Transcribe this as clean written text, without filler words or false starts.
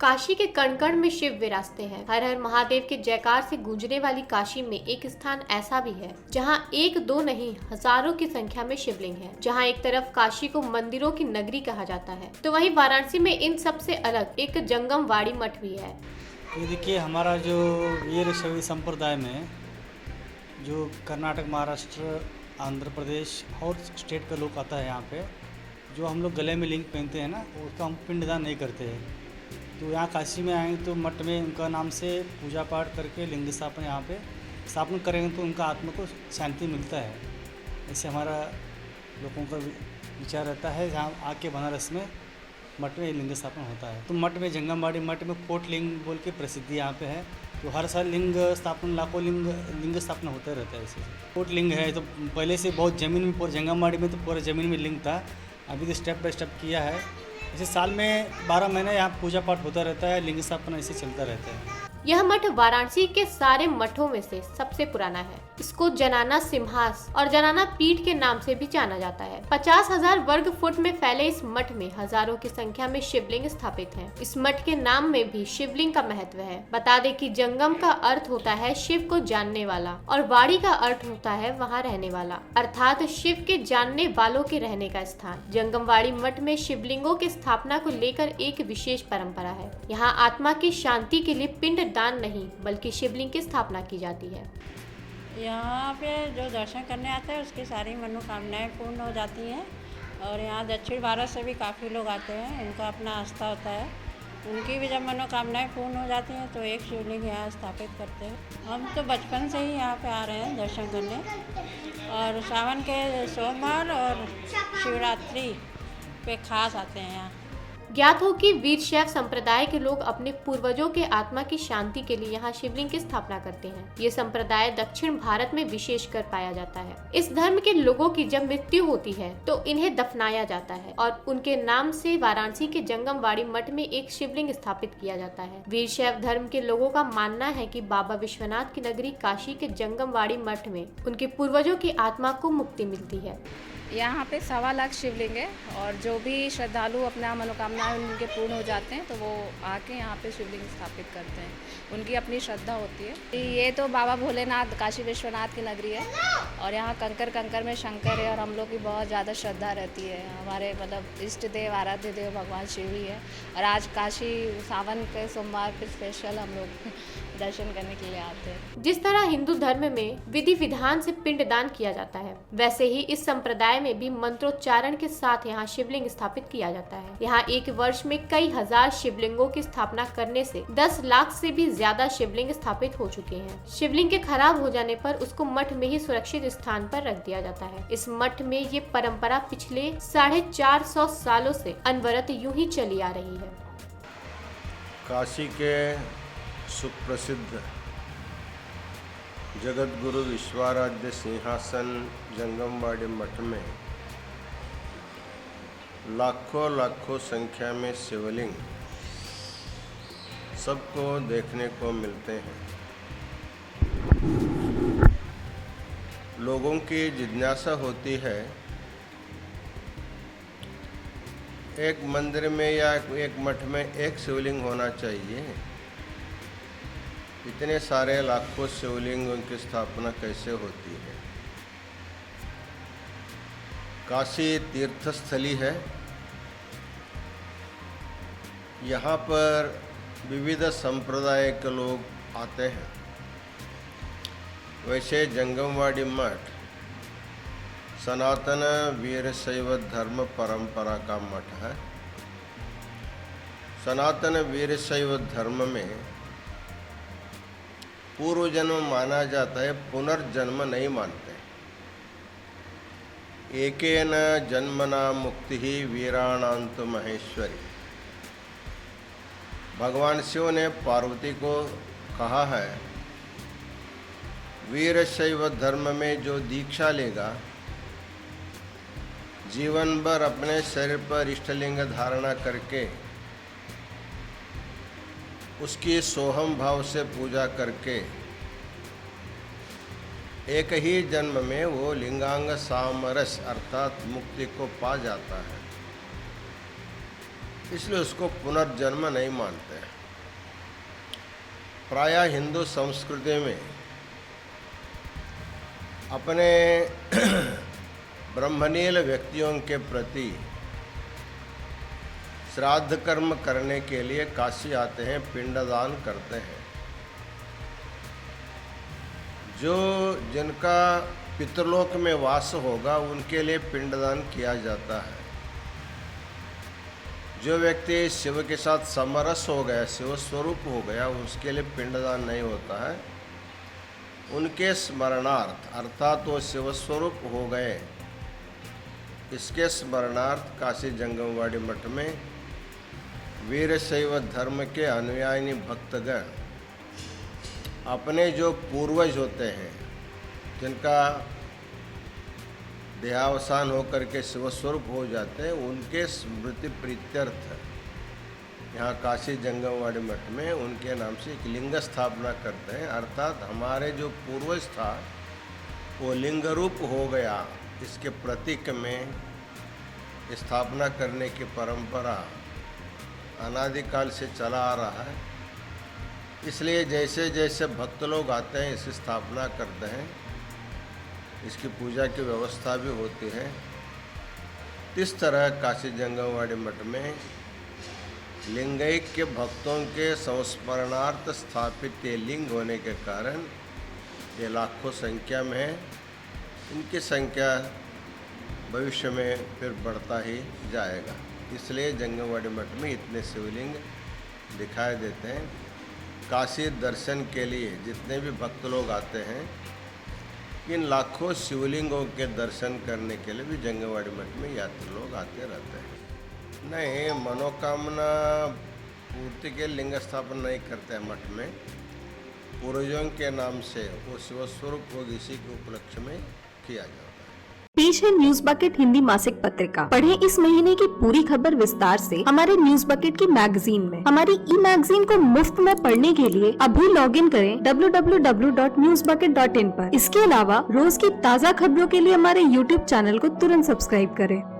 काशी के कण कण में शिव विराजते हैं। हर हर महादेव के जयकार से गूंजने वाली काशी में एक स्थान ऐसा भी है जहां एक दो नहीं हजारों की संख्या में शिवलिंग है। जहां एक तरफ काशी को मंदिरों की नगरी कहा जाता है, तो वहीं वाराणसी में इन सबसे अलग एक जंगम वाड़ी मठ भी है। ये देखिए, हमारा जो वीर शैव संप्रदाय में जो कर्नाटक, महाराष्ट्र, आंध्र प्रदेश और स्टेट का लोग आता है यहाँ पे, जो हम लोग गले में लिंग पहनते हैं ना, उसका हम पिंडदान नहीं करते हैं। तो यहाँ काशी में आएंगे तो मठ में उनका नाम से पूजा पाठ करके लिंग स्थापन यहाँ पे स्थापन करेंगे तो उनका आत्मा को शांति मिलता है। ऐसे हमारा लोगों का विचार रहता है। जहाँ आके बनारस में मठ में लिंग स्थापन होता है, तो मठ में जंगमवाड़ी मठ में कोट लिंग बोल के प्रसिद्धि यहाँ पे है। तो हर साल लिंग स्थापन, लाखों लिंग स्थापना होता रहता है। ऐसे कोट लिंग है, तो पहले से बहुत ज़मीन में, पूरे जंगमवाड़ी में तो पूरे ज़मीन में लिंग था। अभी तो स्टेप बाय स्टेप किया है। ऐसे साल में 12 महीने यहाँ पूजा पाठ होता रहता है, लिंग स्थापना ऐसे चलता रहता है। यह मठ वाराणसी के सारे मठों में से सबसे पुराना है। इसको जनाना सिंहास और जनाना पीठ के नाम से भी जाना जाता है। 50,000 वर्ग फुट में फैले इस मठ में हजारों की संख्या में शिवलिंग स्थापित हैं। इस मठ के नाम में भी शिवलिंग का महत्व है। बता दें कि जंगम का अर्थ होता है शिव को जानने वाला और वाड़ी का अर्थ होता है वहाँ रहने वाला, अर्थात शिव के जानने वालों के रहने का स्थान। जंगमवाड़ी मठ में शिवलिंगों की स्थापना को लेकर एक विशेष परंपरा है। यहाँ आत्मा की शांति के लिए पिंड दान नहीं बल्कि शिवलिंग की स्थापना की जाती है। यहाँ पे जो दर्शन करने आते हैं उसकी सारी मनोकामनाएं पूर्ण हो जाती हैं। और यहाँ दक्षिण भारत से भी काफ़ी लोग आते हैं, उनका अपना आस्था होता है। उनकी भी जब मनोकामनाएं पूर्ण हो जाती हैं तो एक शिवलिंग यहाँ स्थापित करते हैं। हम तो बचपन से ही यहाँ पे आ रहे हैं दर्शन करने, और सावन के सोमवार और शिवरात्रि पे खास आते हैं यहाँ। ज्ञात हो कि वीर शैव संप्रदाय के लोग अपने पूर्वजों के आत्मा की शांति के लिए यहाँ शिवलिंग की स्थापना करते हैं। ये संप्रदाय दक्षिण भारत में विशेषकर पाया जाता है। इस धर्म के लोगों की जब मृत्यु होती है तो इन्हें दफनाया जाता है और उनके नाम से वाराणसी के जंगमवाड़ी मठ में एक शिवलिंग स्थापित किया जाता है। वीर शैव धर्म के लोगों का मानना है कि बाबा विश्वनाथ की नगरी काशी के जंगमवाड़ी मठ में उनके पूर्वजों की आत्मा को मुक्ति मिलती है। यहाँ पे 1.25 लाख शिवलिंग है और जो भी श्रद्धालु अपना मनोकामनाएं उनके पूर्ण हो जाते हैं तो वो आके यहाँ पे शिवलिंग स्थापित करते हैं। उनकी अपनी श्रद्धा होती है। ये तो बाबा भोलेनाथ, काशी विश्वनाथ की नगरी है और यहाँ कंकर कंकर में शंकर है और हम लोग की बहुत ज़्यादा श्रद्धा रहती है। हमारे मतलब इष्ट देव, आराध्य देव भगवान शिव ही है। और आज काशी सावन के सोमवार पे स्पेशल हम लोग दर्शन करने के लिए आते हैं। जिस तरह हिंदू धर्म में विधि विधान से पिंडदान किया जाता है, वैसे ही इस संप्रदाय में भी मंत्रोच्चारण के साथ यहाँ शिवलिंग स्थापित किया जाता है। यहाँ एक वर्ष में कई हजार शिवलिंगों की स्थापना करने से 10 लाख से भी ज्यादा शिवलिंग स्थापित हो चुके हैं। शिवलिंग के खराब हो जाने पर उसको मठ में ही सुरक्षित स्थान पर रख दिया जाता है। इस मठ में ये परंपरा पिछले 450 सालों से अनवरत यूं ही चली आ रही है। काशी के सुप्रसिद्ध जगत गुरु विश्वाराध्य सिंहासन जंगमवाड़ी मठ में लाखों संख्या में शिवलिंग सबको देखने को मिलते हैं। लोगों की जिज्ञासा होती है, एक मंदिर में या एक मठ में एक शिवलिंग होना चाहिए, इतने सारे लाखों शिवलिंगों की स्थापना कैसे होती है। काशी तीर्थस्थली है, यहाँ पर विविध संप्रदाय के लोग आते हैं। वैसे जंगमवाड़ी मठ सनातन वीरशैव धर्म परंपरा का मठ है। सनातन वीरशैव धर्म में पूर्व जन्म माना जाता है, पुनर्जन्म नहीं मानते। एकेन जन्मना मुक्ति ही वीराणांत महेश्वरी। भगवान शिव ने पार्वती को कहा है, वीरशैव धर्म में जो दीक्षा लेगा, जीवन भर अपने शरीर पर इष्टलिंग धारणा करके उसकी सोहम भाव से पूजा करके एक ही जन्म में वो लिंगांग सामरस अर्थात मुक्ति को पा जाता है। इसलिए उसको पुनर्जन्म नहीं मानते हैं। प्रायः हिंदू संस्कृति में अपने ब्रह्मनील व्यक्तियों के प्रति श्राद्ध कर्म करने के लिए काशी आते हैं, पिंडदान करते हैं। जो जिनका पितृलोक में वास होगा उनके लिए पिंडदान किया जाता है। जो व्यक्ति शिव के साथ समरस हो गया, शिव स्वरूप हो गया, उसके लिए पिंडदान नहीं होता है। उनके स्मरणार्थ अर्थात वो शिव स्वरूप हो गए, इसके स्मरणार्थ काशी जंगमवाड़ी मठ में वीरशैव धर्म के अनुयायी भक्तगण अपने जो पूर्वज होते हैं, जिनका देहावसान होकर के शिवस्वरूप हो जाते हैं, उनके स्मृति प्रीत्यर्थ यहाँ काशी जंगमवाड़ी मठ में उनके नाम से एक लिंग स्थापना करते हैं। अर्थात हमारे जो पूर्वज था वो लिंग रूप हो गया, इसके प्रतीक में स्थापना करने की परंपरा अनादिकाल से चला आ रहा है। इसलिए जैसे जैसे भक्त लोग आते हैं इसकी स्थापना करते हैं, इसकी पूजा की व्यवस्था भी होती है। इस तरह काशी जंगमवाड़ी मठ में लिंगैक्य भक्तों के संस्मरणार्थ स्थापित ये लिंग होने के कारण ये लाखों संख्या में है। इनकी संख्या भविष्य में फिर बढ़ता ही जाएगा। इसलिए जंगमवाड़ी मठ में इतने शिवलिंग दिखाई देते हैं। काशी दर्शन के लिए जितने भी भक्त लोग आते हैं, इन लाखों शिवलिंगों के दर्शन करने के लिए भी जंगमवाड़ी मठ में यात्री लोग आते रहते हैं। नहीं, मनोकामना पूर्ति के लिंग स्थापन नहीं करते हैं मठ में। पूर्वजों के नाम से वो शिवस्वरूप होगी, इसी के उपलक्ष्य में किया जाता है। पेश है न्यूज बकेट हिंदी मासिक पत्रिका। पढ़ें इस महीने की पूरी खबर विस्तार से हमारे न्यूज बकेट की मैगजीन में। हमारी ई मैगजीन को मुफ्त में पढ़ने के लिए अभी लॉगिन करें www.newsbucket.in पर। इसके अलावा रोज की ताज़ा खबरों के लिए हमारे YouTube चैनल को तुरंत सब्सक्राइब करें।